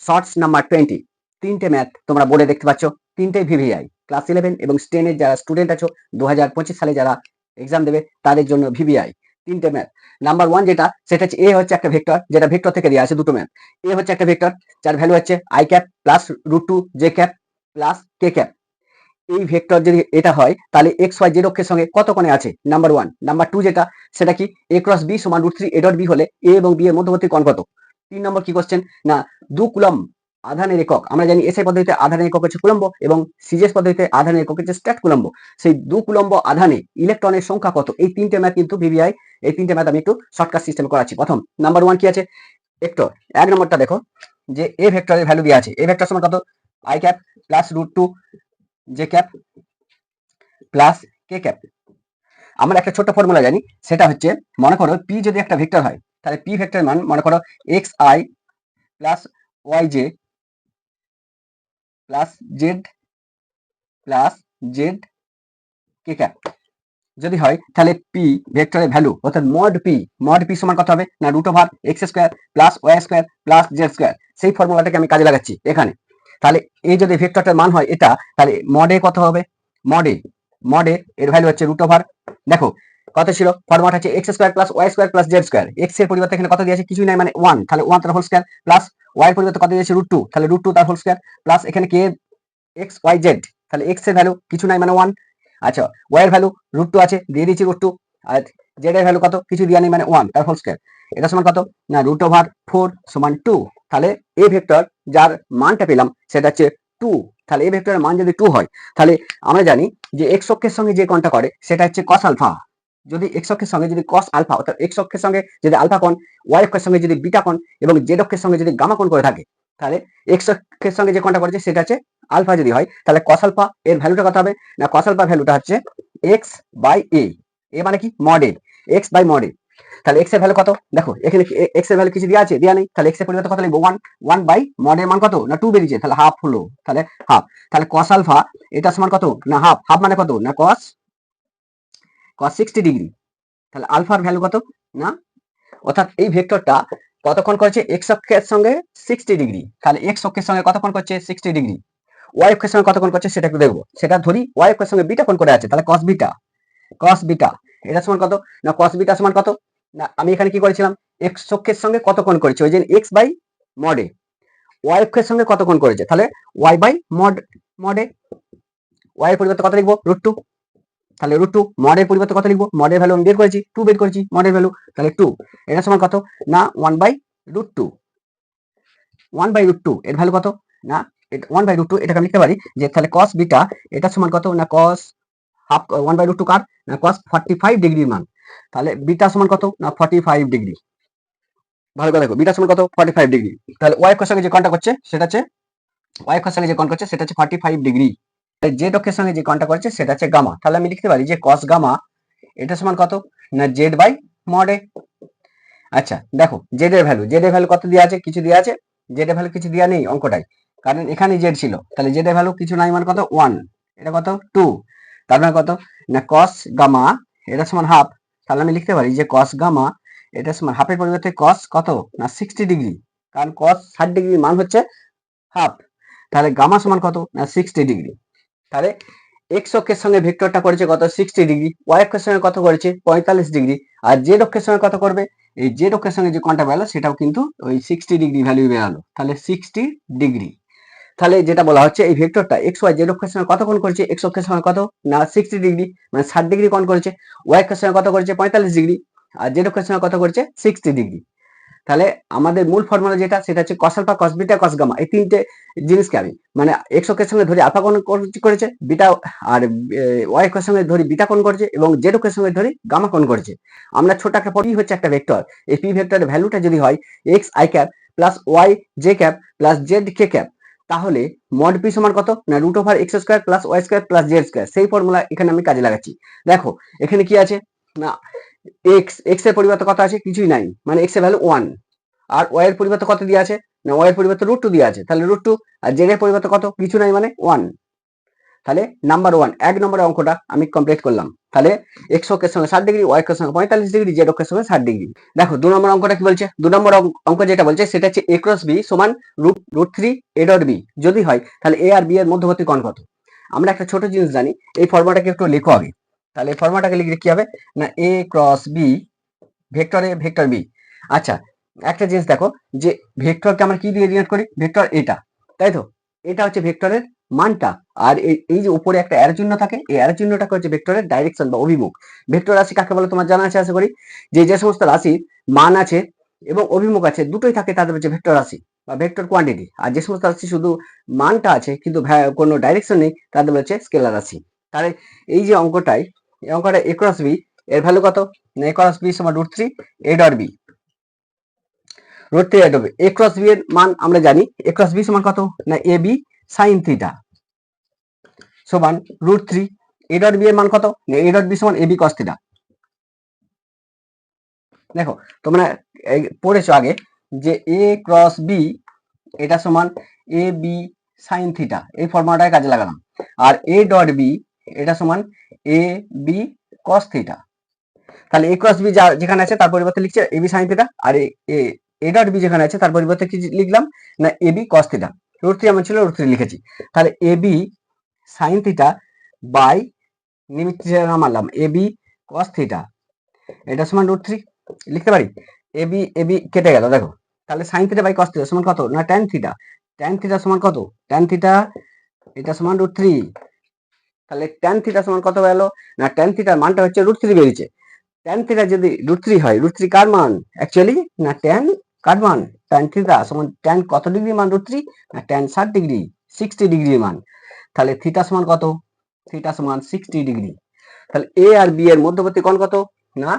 Shorts number 20 তিনটে math তোমরা বোর্ডে দেখতে পাচ্ছ, তিনটে ভিভিআই ক্লাস 11 এবং 10 এর যারা স্টুডেন্ট আছো 2025 সালে যারা এক্সাম দেবে তাদের জন্য ভিভিআই তিনটে ম্যাথ। নাম্বার 1 যেটা সেটা হচ্ছে এ হচ্ছে একটা ভেক্টর, যেটা ভেক্টর থেকে দেওয়া আছে দুটো ম্যাথ। এ হচ্ছে একটা ভেক্টর যার ভ্যালু হচ্ছে I cap plus √2 J cap plus K cap. এই ভেক্টর যদি এটা হয় তাহলে এক্স ওয়াই জেড অক্ষের সঙ্গে কত কোণে আছে, নাম্বার 1। নাম্বার 2 যেটা সেটা কি এ ক্রস বি সমান √3 এ ডট বি হলে এ এবং বি এর মধ্যবর্তী কোণ কত। 3 নম্বর কি কোশ্চেন না 2 কুলম্ব আধানের একক, আমরা জানি এসআই পদ্ধতিতে আধানের একক হচ্ছে কুলম্ব এবং সিজিএস পদ্ধতিতে আধানের একক হচ্ছে স্ট্যাট কুলম্ব। সেই 2 কুলম্ব আধানে ইলেকট্রনের সংখ্যা কত, এই তিনটে ম্যাথ কিন্তু ভিভিআই, এই তিনটে ম্যাথ আমি একটু শর্টকাট সিস্টেমে করাচ্ছি। প্রথম নাম্বার 1 কি আছে ভেক্টর, এক নম্বরটা দেখো যে এ ভেক্টরের ভ্যালু দেওয়া আছে, এ ভেক্টর সমান কত I cap plus √2 J cap plus K cap. আমরা একটা ছোট্ট ফর্মুলা জানি, সেটা হচ্ছে মনে করো পি যদি একটা ভেক্টর হয় তাহলে পি ভেক্টরের মান মনে করো x i plus y j plus z k cap যদি হয় তাহলে পি ভেক্টরের ভ্যালু অর্থাৎ মড পি সমান কত হবে না √x² plus y² plus z²। সেই ফর্মুলাটাকে আমি কাজে লাগাচ্ছি এখানে। তাহলে এই যদি ভেক্টরটার মান হয় এটা, তাহলে মডে কত হবে, মডে এর ভ্যালু হচ্ছে √, দেখো কত ছিল ফর্মুলাটা হচ্ছে x² plus y² plus z²। x এর পরিবর্তে এখানে কত দিয়েছে কিছুই নাই মানে 1, তাহলে 1 তার হোল স্কয়ার প্লাস y এর পরিবর্তে কত দিয়েছে √2, তাহলে √2 তার হোল স্কয়ার প্লাস এখানে কে x y z, তাহলে x এর ভ্যালু কিছু নাই মানে 1। আচ্ছা y এর ভ্যালু √2 আছে দিয়ে দিয়েছি √2, আর z এর ভ্যালু কত কিছু দেওয়া নেই মানে 1 তার হোল স্কয়ার। এটা সমান কত না √4 সমান 2। তাহলে এই ভেক্টর যার মানটা পেলাম সেটা হচ্ছে 2। তাহলে এই ভেক্টরের মান যদি 2 হয় তাহলে আমরা জানি যে x অক্ষের সঙ্গে যে কোণটা করে সেটা হচ্ছে cos আলফা। যদি x অক্ষের সঙ্গে যদি cos আলফা অর্থাৎ x অক্ষের সঙ্গে যদি আলফা কোণ, y অক্ষের সঙ্গে যদি বিটা কোণ এবং z অক্ষের সঙ্গে যদি গামা কোণ করে থাকে, তাহলে x অক্ষের সঙ্গে যে কোণটা করেছে সেটা হচ্ছে আলফা যদি হয়, তাহলে cos আলফা এর ভ্যালুটা কত হবে না cos আলফা ভ্যালুটা হচ্ছে x/a। এ মানে কি মড এ, x/মড এ। তাহলে x এর ভ্যালু কত দেখো এখানে x এর ভ্যালু কিছু দেওয়া আছে দেওয়া নেই, তাহলে x এর পরিবর্তে কত লিখবো 1/মড এর মান কত না 2 বেরিয়েছে, তাহলে হাফ হলো, তাহলে হাফ। তাহলে cos আলফা এটা সমান কত না হাফ মানে কত না cos 60 ডিগ্রি। তাহলে আলফার ভ্যালু কত না, অর্থাৎ এই ভেক্টরটা কতক্ষণ করছে x অক্ষের সঙ্গে 60 ডিগ্রি, তাহলে x অক্ষের সঙ্গে কতক্ষণ করছে 60 ডিগ্রি, y অক্ষের সঙ্গে কতক্ষণ করছে সেটা একটু দেখবো। সেটা ধরি y অক্ষের সঙ্গে বিটা কোণ করে আছে, তাহলে cos বিটা এটা সমান কত না cos বিটা সমান কত না, আমি এখানে কি করেছিলাম x অক্ষের সঙ্গে কত কোণ করেছে ওই যে x/মড এ, y অক্ষের সঙ্গে কত কোণ করেছে তাহলে y/মড এ, y এর পরিবর্তে কত লিখবো √2, তাহলে √2 মড এর পরিবর্তে কত লিখবো মডের ভ্যালু আমি বের করেছি 2 বের করেছি মডের ভ্যালু, তাহলে 2 এটা সমান কত না 1/√2 এর ভ্যালু কত না 1/√2। এটাকে আমি লিখতে পারি যে তাহলে cos বিটা এটা সমান কত না cos হাফ 1/√2 কার না cos 45 ডিগ্রির মান, তাহলে বিটা সমান কত না 45 ডিগ্রি। ভালো করে দেখো বিটা সমান কত 45 ডিগ্রি, তাহলে y অক্ষের সঙ্গে যে কোণটা করছে সেটা হচ্ছে y অক্ষের সঙ্গে যে কোণ করছে সেটা হচ্ছে 45 ডিগ্রি। z অক্ষের সঙ্গে যে কোণটা করছে সেটা হচ্ছে গামা, তাহলে আমি লিখতে পারি যে cos গামা এটা সমান কত না z/মড এ। আচ্ছা দেখো z এর ভ্যালু কত দেওয়া আছে কিছু দেওয়া আছে, z এর ভ্যালু কিছু দেওয়া নেই অঙ্কটাই, কারণ এখানে z ছিল, তাহলে z এর ভ্যালু কিছু নাই মানে কত 1, এটা কত 2, তার মানে কত না cos গামা এটা সমান হাফ, তাহলে আমি লিখতে পারি যে cos গামা এটা সমান হাফের পরিবর্তে cos কত না 60 ডিগ্রি, কারণ cos 60 ডিগ্রির মান হচ্ছে হাফ, তাহলে গামা সমান কত না 60 ডিগ্রি। তাহলে x অক্ষের সঙ্গে ভেক্টরটা করেছে কত 60 ডিগ্রি, y অক্ষের সঙ্গে কত করেছে 45 ডিগ্রি, আর z অক্ষের সঙ্গে কত করবে এই z অক্ষের সঙ্গে যে কোণটা বেরোলো সেটাও কিন্তু ওই 60 ডিগ্রি ভ্যালু বেরোলো, তাহলে 60 ডিগ্রি। তাহলে যেটা বলা হচ্ছে এই ভেক্টরটা x y z অক্ষের সঙ্গে কত কোণ করেছে, x অক্ষের সঙ্গে কত না 60 ডিগ্রি মানে 60 ডিগ্রি কোণ করেছে, y অক্ষের সঙ্গে কত করেছে 45 ডিগ্রি, আর z অক্ষের সঙ্গে কত করেছে 60 ডিগ্রি। তাহলে আমাদের মূল ফর্মুলা যেটা সেটা হচ্ছে cos alpha cos beta cos gamma, এই তিনটে জিনিসকে আমি মানে x অক্ষের সঙ্গে ধরি আলফা কোণ করেছে বিটা, আর y অক্ষের সঙ্গে ধরি বিটা কোণ করেছে এবং z অক্ষের সঙ্গে ধরি গামা কোণ করেছে। আমরা ছোট একটা পি হচ্ছে একটা ভেক্টর, এই পি ভেক্টরের ভ্যালুটা যদি হয় x i cap plus y j cap plus z k cap, তাহলে মড পি সমান কত না √x² plus y² plus z²। সেই ফর্মুলা এখানে আমি কাজে লাগাচ্ছি। দেখো এখানে কি আছে না x এর পরিবর্তে কত আছে কিছুই নাই মানে x এর ভ্যালু 1, আর y এর পরিবর্তে কত দেওয়া আছে না y এর পরিবর্তে √2 দেওয়া আছে, তাহলে √2, আর z এর পরিবর্তে কত কিছু নাই মানে 1, তাহলে নাম্বার 1 এক নম্বরের অঙ্কটা আমি কমপ্লিট করলাম। তাহলে এক্স অক্ষের সঙ্গে 60 ডিগ্রি, ওয়াই অক্ষের সঙ্গে 45 ডিগ্রি, জেড অক্ষের সঙ্গে 60 ডিগ্রি। দেখো 2 নম্বর অঙ্কটা কি বলছে? 2 নম্বর অঙ্ক যেটা বলছে সেটা হচ্ছে a ক্রস b সমান √3 a ডট b যদি হয় তাহলে a আর b এর মধ্যবর্তী কোণ কত? আমরা একটা ছোট জিনিস জানি, এই ফর্মুলাটাকে একটু লিখো আগে। তাহলে এই ফর্মুলাটাকে লিখলে কি হবে না a cross b vector a vector b। আচ্ছা একটা জিনিস দেখো যে ভেক্টরকে আমরা কি দিয়ে ডিনোট করি? ভেক্টর এটা, তাই তো? এটা হচ্ছে ভেক্টরের মানটা, আর এই যে উপরে একটা অ্যারো চিহ্ন থাকে, এই অ্যারো চিহ্নটাকে হচ্ছে ভেক্টরের ডাইরেকশন বা অভিমুখ। ভেক্টর রাশি কাকে বলে তোমার জানা আছে আশা করি, যে সমস্ত রাশির মান আছে এবং অভিমুখ আছে দুটোই থাকে তাদের হচ্ছে ভেক্টর রাশি বা ভেক্টর কোয়ান্টিটি। আর যে সমস্ত রাশি শুধু মানটা আছে কিন্তু কোনো ডাইরেকশন নেই তাদের হচ্ছে স্কেলার রাশি। তাহলে এই যে অঙ্কটাই, এই অঙ্কটা a ক্রস b এর ভ্যালু কত? না a ক্রস b সমান √3 a dot b। √3 a dot b, a cross b এর মান আমরা জানি, a ক্রস b সমান কত? না ab sin থিটা সমান √3 a ডট b এর মান কত? না a ডট b সমান ab cos থিটা। দেখো তোমরা পড়েছো আগে যে a ক্রস b এটা সমান ab sin থিটা, এই ফর্মুলাটাকে কাজে লাগালাম। আর a ডট b এটা সমান ab cos থিটা। তাহলে a ক্রস b যেখানে আছে তার পরিবর্তে লিখছে ab sin থিটা, আর a ডট b যেখানে আছে তার পরিবর্তে কি লিখলাম? না ab cos থিটা। √3 এমন ছিল √3 লিখেছি। তাহলে ab sin থিটা বাই নিমিত্ত মানলাম ab cos থিটা এটা সমান √3 লিখতে পারি। ab ab কেটে গেল দেখো, তাহলে sin theta by cos theta সমান কত? না tan থিটা। tan থিটা সমান কত? tan থিটা এটা সমান √3। তাহলে tan থিটা সমান কত গেল? না tan থিটার মানটা হচ্ছে √3 বেরিয়েছে। tan থিটা যদি √3 হয়, √3 কার মান অ্যাকচুয়ালি? না tan কার মান? tan থিটা সমান tan কত ডিগ্রি মান √3? না tan 60 ডিগ্রি, 60 ডিগ্রি মান। তাহলে থিটা সমান কত? থিটা সমান 60 ডিগ্রি। তাহলে a আর b এর মধ্যবর্তী কোণ কত? না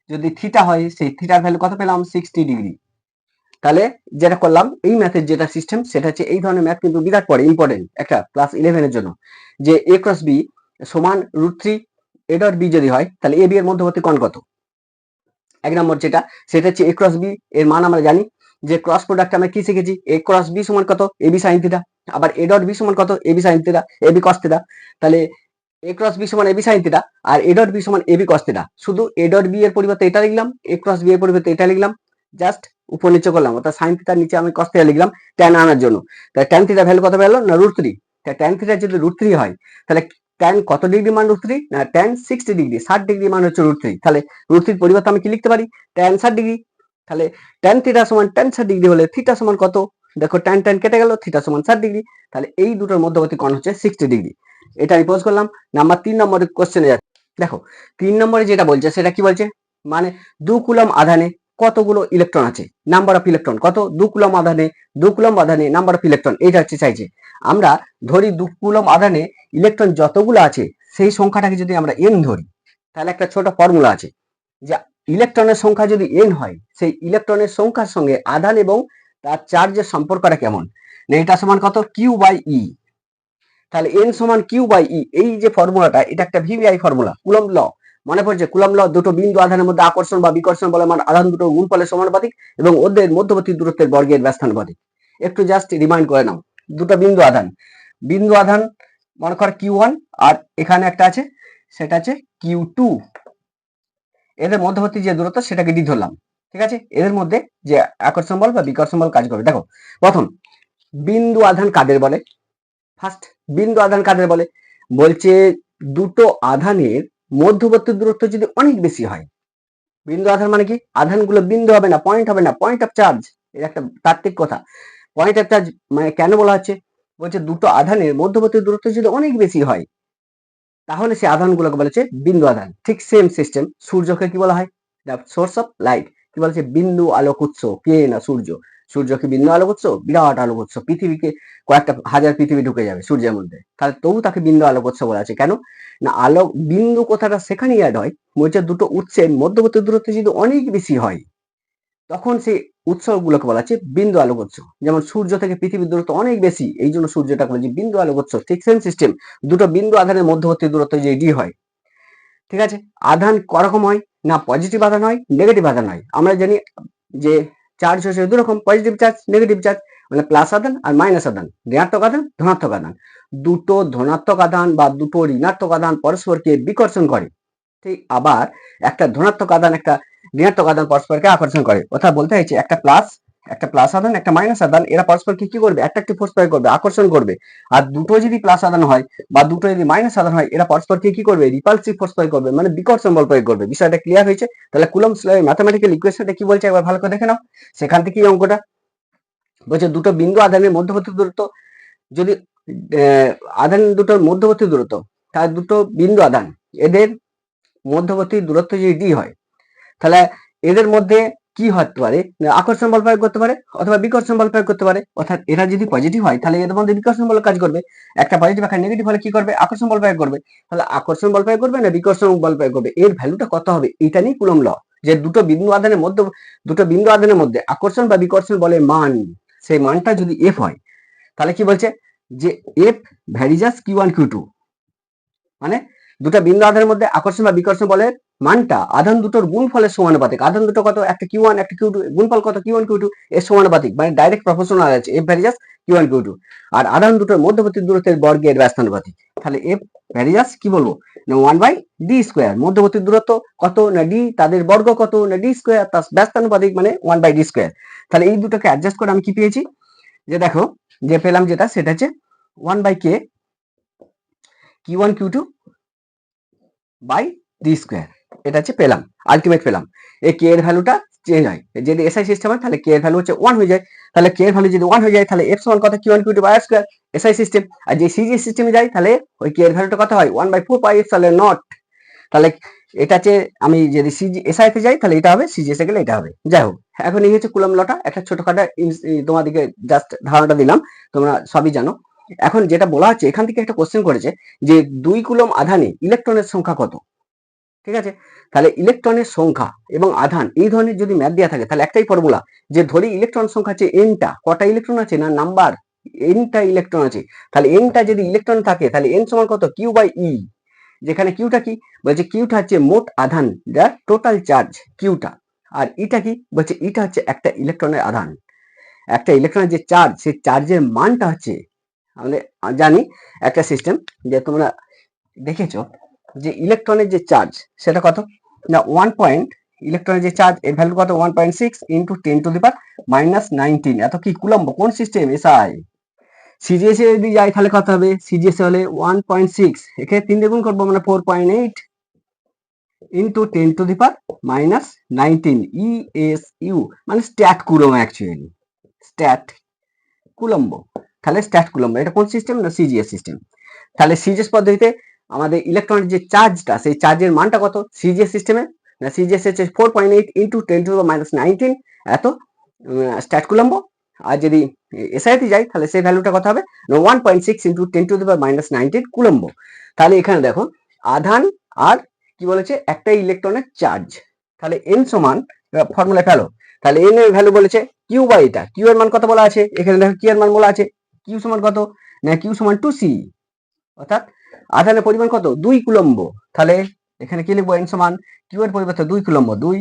যদি থিটা হয় সেই থিটার ভ্যালু কত পেলাম? 60 ডিগ্রি। তাহলে যেটা করলাম এই ম্যাথের যেটা সিস্টেম সেটা হচ্ছে এই ধরনের ম্যাথ কিন্তু বিরাট পড়ে, ইম্পর্টেন্ট একটা ক্লাস 11 এর জন্য, যে a ক্রস b সমান √3 a ডট b যদি হয় তাহলে a b এর মধ্যবর্তী কোণ কত? এক নম্বর যেটা সেটা হচ্ছে a ক্রস b এর মান আমরা জানি যে ক্রস প্রোডাক্ট আমরা কি শিখেছি, a ক্রস b সমান কত? ab sin theta. আবার a ডট b সমান কত? ab sin theta, ab cos theta. তাহলে a ক্রস b সমান ab sin থিটা আর a ডট b সমান ab cos থিটা। শুধু a ডট b এর পরিবর্তে এটা লিখলাম, a ক্রস b এর পরিবর্তে এটা লিখলাম, জাস্ট উপর নিচে করলাম, অর্থাৎ sin থিটার নিচে আমি cos থিটা লিখলাম tan আনার জন্য। তাহলে tan থিটা ভ্যালু কত পেলো? না √3। তাহলে tan থিটা যদি √3 হয় তাহলে tan কত ডিগ্রি মান √3? না tan 60 ডিগ্রি, 60 ডিগ্রি মান হচ্ছে √3। তাহলে √3 পরিবর্তে আমি কি লিখতে পারি? tan 60 degree. তাহলে tan থিটা সমান tan 60 ডিগ্রি হলে থিটা সমান কত? দেখো tan tan কেটে গেল, থিটা সমান 60 ডিগ্রি। তাহলে এই দুটোর মধ্যবর্তী কোণ হচ্ছে 60 ডিগ্রি। এটা রিপোজ করলাম। নাম্বার 3 নম্বরের কোশ্চেনে যাচ্ছে। দেখো 3 নম্বরে যেটা বলছে সেটা কি বলছে, মানে 2 কুলম্ব আধানে কতগুলো ইলেকট্রন আছে, নাম্বার অফ ইলেকট্রন কত? 2 কুলম্ব আধানে, 2 কুলম্ব আধানে নাম্বার অফ ইলেকট্রন, এটা হচ্ছে চাইছে। আমরা ধরি 2 কুলম্ব আধানে ইলেকট্রন যতগুলো আছে সেই সংখ্যাটাকে যদি আমরা n ধরি তাহলে একটা ছোট ফর্মুলা আছে যে ইলেকট্রনের সংখ্যা যদি n হয় সেই ইলেকট্রনের সংখ্যার সঙ্গে আধান এবং তার চার্জের সম্পর্কটা কেমন? না এটা সমান কত? q by e। তাহলে n সমান q বাই e, এই যে ফর্মুলাটা এটা একটা ভিভিআই ফর্মুলা, কুলম্ব ল। মনে পড়ছে কুলম্ব ল? দুটো বিন্দু আধানের মধ্যে আকর্ষণ বা বিকর্ষণ বলে মান আধান দুটো গুণফলের সমানুপাতিক এবং ওদের মধ্যবর্তী দূরত্বের বর্গের ব্যস্তানুপাতিক। একটু জাস্ট রিমাইন্ড করে নাও, দুটো বিন্দু আধান, বিন্দু আধান মনে কর q1 আর এখানে একটা আছে সেটা আছে q2, এদের মধ্যবর্তী যে দূরত্ব সেটাকে d ধরলাম, ঠিক আছে? এদের মধ্যে যে আকর্ষণ বল বা বিকর্ষণ বল কাজ করবে। দেখো প্রথম বিন্দু আধান কাদের বলে? ফার্স্ট বিন্দু আধান কাদের বলে? বলছে দুটো আধানের মধ্যবর্তী দূরত্ব যদি অনেক বেশি হয়। বিন্দু আধান মানে কি? আধানগুলো বিন্দু হবে না, পয়েন্ট হবে না, পয়েন্ট অফ চার্জ। এটা একটা তাত্ত্বিক কথা। পয়েন্ট অফ চার্জ মানে কেন বলা হচ্ছে? বলছে দুটো আধানের মধ্যবর্তী দূরত্ব যদি অনেক বেশি হয় তাহলে সেই আধানগুলোকে বলা হচ্ছে বিন্দু আধান। ঠিক সেম সিস্টেম সূর্যকে কি বলা হয়? The source of light. কি বলছে? বিন্দু আলোক উৎস। কে? না সূর্য। সূর্য কি বিন্দু আলোক উৎস? বিরাট আলোক উৎস, পৃথিবীকে কয়েকটা হাজার পৃথিবী ঢুকে যাবে সূর্যের মধ্যে, তাহলে তবু তাকে বিন্দু আলোক উৎস বলা আছে। কেন? না আলোক বিন্দু কথাটা সেখানেই অ্যাড হয় বলছে দুটো উৎসের মধ্যবর্তী দূরত্ব যদি অনেক বেশি হয় তখন সেই উৎসগুলোকে বলা হচ্ছে বিন্দু আলোক উৎস। যেমন সূর্য থেকে পৃথিবীর দূরত্ব অনেক বেশি, এই জন্য সূর্যটাকে বলা হচ্ছে বিন্দু আলোক উৎস। ঠিক সেম সিস্টেম দুটো বিন্দু আধানের মধ্যবর্তী দূরত্ব যে ডি হয়, ঠিক আছে? আধান করকম হয়? না পজিটিভ আধান হয়, নেগেটিভ আধান হয়। আমরা জানি যে চার্জ হচ্ছে দু রকম, পজিটিভ চার্জ, নেগেটিভ চার্জ। মানে প্লাস আধান আর মাইনাস আধান, ঋণাত্মক আধান ধনাত্মক আধান, দুটো ধনাত্মক আধান বা দুটো ঋণাত্মক আধান পরস্পরকে বিকর্ষণ করে। ঠিক আবার একটা ধনাত্মক আধান একটা ঋণাত্মক আধান পরস্পরকে আকর্ষণ করে। অর্থাৎ বলতে চাইছে একটা প্লাস আধান একটা মাইনাস আধান এরা পরস্পরকে কি করবে, অ্যাট্রাকটিভ ফোর্স প্রয়োগ করবে, আকর্ষণ করবে। আর দুটো যদি প্লাস আধান হয় বা দুটো যদি মাইনাস আধান হয় এরা পরস্পরকে কি করবে, রিপালসিভ ফোর্স প্রয়োগ করবে, মানে বিকর্ষণ বল প্রয়োগ করবে। বিষয়টা ক্লিয়ার হয়েছে? তাহলে কুলম্বস ল এর ম্যাথমেটিক্যাল ইকুয়েশনটা কি বলছে একবার ভালো করে দেখে নাও। সেখান থেকে এই অঙ্কটা বলছে দুটো বিন্দু আধানের মধ্যবর্তী দূরত্ব, যদি আধান দুটোর মধ্যবর্তী দূরত্ব, তার দুটো বিন্দু আধান এদের মধ্যবর্তী দূরত্ব যদি ডি হয়, তাহলে এদের মধ্যে কি হতে পারে, আকর্ষণ বল প্রয়োগ করতে পারে অথবা বিকর্ষণ বল প্রয়োগ করতে পারে। অর্থাৎ এরা যদি পজিটিভ হয় তাহলে এদের মধ্যে বিকর্ষণ বল কাজ করবে, একটা পজিটিভ একটা নেগেটিভ হলে কি করবে, আকর্ষণ বল প্রয়োগ করবে। তাহলে আকর্ষণ বল প্রয়োগ করবে না বিকর্ষণ বল প্রয়োগ করবে, এর ভ্যালুটা কত হবে, এটা নিয়ে কুলম্ব ল। যে দুটো বিন্দু আধানের মধ্যে আকর্ষণ বা বিকর্ষণ বলের মান, সেই মানটা যদি এফ হয় তাহলে কি বলছে যে এফ ভ্যারিজাস কিউ1 কিউ2, মানে দুটো বিন্দু আধানের মধ্যে আকর্ষণ বা বিকর্ষণ বলের মানটা আধান দুটোর গুণফলের সমানুপাতিক। আধান দুটো কত, একটা কিউ1 একটা কিউ2, গুণফল কত কিউ1 কিউ2 এর সমানুপাতিক, মানে ডাইরেক্ট প্রপোর্শনাল আছে এফ ভ্যারিজাস কিউ1 কিউ2। আর আধান দুটোর মধ্যবর্তী দূরত্বের বর্গের ব্যস্তানুপাতিক। তাহলে এফ ভ্যারিজাস কি বলবো না 1/d স্কয়ার, মধ্যবর্তী দূরত্ব কত না d, তাদের বর্গ কত না d স্কয়ার, তার ব্যস্তানুপাতিক মানে 1/d স্কয়ার। তাহলে এই দুটোকে অ্যাডজাস্ট করে আমি কি পেয়েছি, যে দেখো যে পেলাম যেটা সেটা হচ্ছে 1/k কিউ1 q two by D square, এটা হচ্ছে পেলাম, আলটিমেট পেলাম। এই কে এর ভ্যালুটা চেঞ্জ হয়, যদি এসআই সিস্টেম হয় তাহলে কে এর ভ্যালু হচ্ছে 1 হয়ে যায়। তাহলে কে এর ভ্যালু যদি 1 হয়ে যায় তাহলে এফ সমান কত q one q two by r square, SI system. আর যে সিজি সিস্টেমে যায় তাহলে ওই কে এর ভ্যালুটা কত হয় 1/4 পাই এপসাইলন নট। তাহলে এটা হচ্ছে আমি যদি সিজি এসআই তে যাই তাহলে এটা হবে, সিজিএস এ গেলে এটা হবে। যাই হোক, এখন এই হচ্ছে কুলম্ব লটা, একটা ছোটখাটো তোমাদেরকে জাস্ট ধারণাটা দিলাম, তোমরা সবই জানো। এখন যেটা বলা হচ্ছে এখান থেকে একটা কোশ্চেন করেছে যে 2 কুলম্ব আধানে ইলেকট্রনের সংখ্যা কত। ঠিক আছে, তাহলে ইলেকট্রনের সংখ্যা এবং আধান এই ধরনের যদি ম্যাথ দেওয়া থাকে তাহলে একটাই ফর্মুলা, যে ধরি ইলেকট্রন সংখ্যা আছে এনটা, কটা ইলেকট্রন আছে না নাম্বার, এনটা ইলেকট্রন আছে। তাহলে এনটা যদি ইলেকট্রন থাকে তাহলে এন সমান কত কিউ বাই ই, যেখানে কিউটা কি বলছে, কিউটা হচ্ছে মোট আধান, যার টোটাল চার্জ কিউটা। আর ইটা কি বলছে, ইটা হচ্ছে একটা ইলেকট্রনের আধান, একটা ইলেকট্রনের যে চার্জ, সেই চার্জের মানটা হচ্ছে, আমাদের জানি একটা সিস্টেম যে তোমরা দেখেছো যে ইলেকট্রনের যে চার্জ সেটা কত না 1 ইলেকট্রনের যে চার্জ এর ভ্যালু কত 1.6 ইন্টু 10⁻⁻⁹ এত কি কুলম্ব, কোন সিস্টেম এসআই। সিজিএস এ যদি যাই তাহলে কত হবে, সিজিএস হলে 1.6 এখানে 3 দিয়ে গুণ করবো মানে 4.8 ইন্টু 10⁻⁻⁹ ইএসইউ, মানে stat coulomb, actually stat coulomb. তাহলে স্ট্যাট কুলম্ব এটা কোন সিস্টেম না সিজিএস সিস্টেম। তাহলে সিজিএস পদ্ধতিতে আমাদের ইলেকট্রনের যে চার্জটা, সেই চার্জের মানটা কত সিজিএস সিস্টেমে না, সিজিএস হচ্ছে 4.8 ইন্টু 10⁻⁹ এত স্ট্যাট কুলম্ব। আর যদি এসআইতে যাই তাহলে সেই ভ্যালুটা কত হবে 1.6 ইন্টু 10⁻⁻⁹ কুলম্ব। তাহলে এখানে দেখো আধান আর কি বলেছে একটা ইলেকট্রনের চার্জ, তাহলে এন সমান ফর্মুলায় ফেলো, তাহলে এন এর ভ্যালু বলেছে কিউ বাই এটা, কিউ এর মান কত বলা আছে এখানে দেখো, কিউ এর মান বলা আছে কিউ সমান কত না কিউ সমান 2c, অর্থাৎ আধানের পরিমাণ কত 2 কুলম্ব। তাহলে এখানে কি লিখবো, এন সমান কিউ এর পরিবর্তে 2 কুলম্ব, 2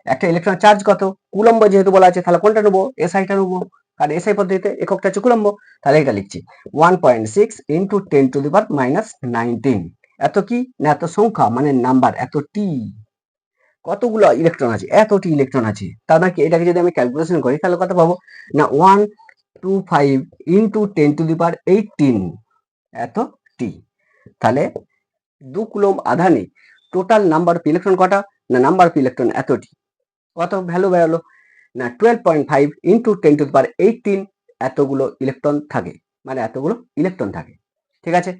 একটা ইলেকট্রন চার্জ কত কুলম্ব যেহেতু বলা আছে, তাহলে কোনটা নেবো এসআইটা নেবো, কারণ এসআই পদ্ধতিতে এককটা হচ্ছে কুলম্ব। তাহলে এটা লিখছি 1.6 ইন্টু 10⁻⁹ এত কি না এত সংখ্যা মানে নাম্বার, এত টি, কতগুলো ইলেকট্রন আছে এতটি ইলেকট্রন আছে। তার মানে এটাকে যদি আমি ক্যালকুলেশন করি তাহলে কত পাবো না 125 ইন্টু 10⁻18 এত টি। তাহলে 2 কুলম্ব আধানে টোটাল নাম্বার অফ ইলেকট্রন কটা না নাম্বার অফ ইলেকট্রন এতটি, কত ভ্যালু বেরোলো না 12.5 ইন্টু 10⁻18 এতগুলো ইলেকট্রন থাকে, মানে এতগুলো ইলেকট্রন থাকে। ঠিক আছে,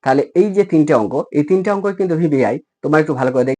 তাহলে এই যে তিনটে অঙ্ক, এই তিনটে অঙ্ক কিন্তু ভিভিআই তোমরা একটু ভালো করে